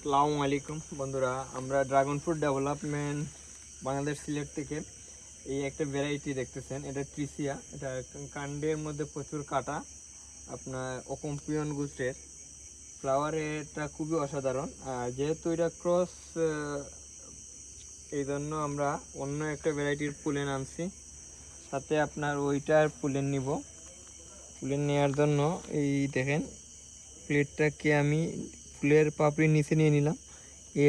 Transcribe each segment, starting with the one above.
আসসালামু আলাইকুম বন্ধুরা, আমরা dragon fruit development Bangladesh Sylhet থেকে এই একটা ভ্যারাইটি দেখতেছেন। এটা ট্রিসিয়া। এটা কাণ্ডের মধ্যে প্রচুর কাটা, আপনার অকম্পিয়ন গোত্রের। ফ্লাওয়ারটা খুবই অসাধারণ। আর যেহেতু এটা ক্রস, এই জন্য আমরা অন্য একটা ভ্যারাইটির পুলেন আনছি, সাথে আপনার ওইটার পুলেন নিব। পুলেন নেওয়ার জন্য এই দেখেন, প্লেটটাকে আমি ফুলের পাপড়ির নিচে নিয়ে নিলাম।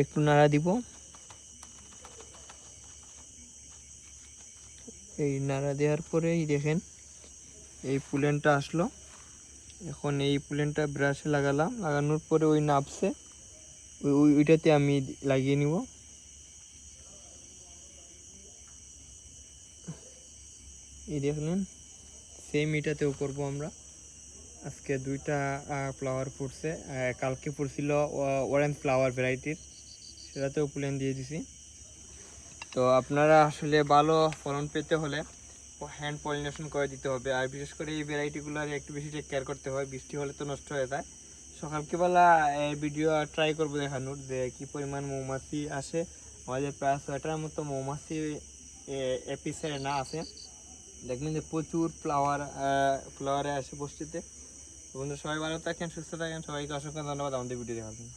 একটু নাড়া দিব। এই নাড়া দেওয়ার পরেই দেখেন এই পুলেনটা আসলো। এখন এই পুলেনটা ব্রাশে লাগালাম, লাগানোর পরে ওই নাপসে ওইটাতে আমি লাগিয়ে নিব। এই দেখলেন, সেম এটাতেও করবো আমরা। আজকে দুইটা ফ্লাওয়ার ফুটছে, কালকে ফুটছিল অরেঞ্জ ফ্লাওয়ার ভ্যারাইটির, সেটাতেও পুলেন দিয়ে দিছি। তো আপনারা আসলে ভালো ফলন পেতে হলে হ্যান্ড পলিনেশন করে দিতে হবে। আর বিশেষ করে এই ভ্যারাইটিগুলোর একটু বেশি টেক কেয়ার করতে হয়, বৃষ্টি হলে তো নষ্ট হয়ে যায়। সকালবেলা ভিডিও ট্রাই করবো দেখানোর যে কী পরিমাণ মৌমাছি আসে। আমাদের প্রায় 6টার মতো মৌমাছি এপিসাইডে না আসে। দেখবেন যে প্রচুর ফ্লাওয়ারে আসে বস্তিতে। বন্ধু, সবাই ভালো থাকেন, সুস্থ থাকেন। সবাইকে অসংখ্য ধন্যবাদ আমাদের ভিডিও দেখার জন্য।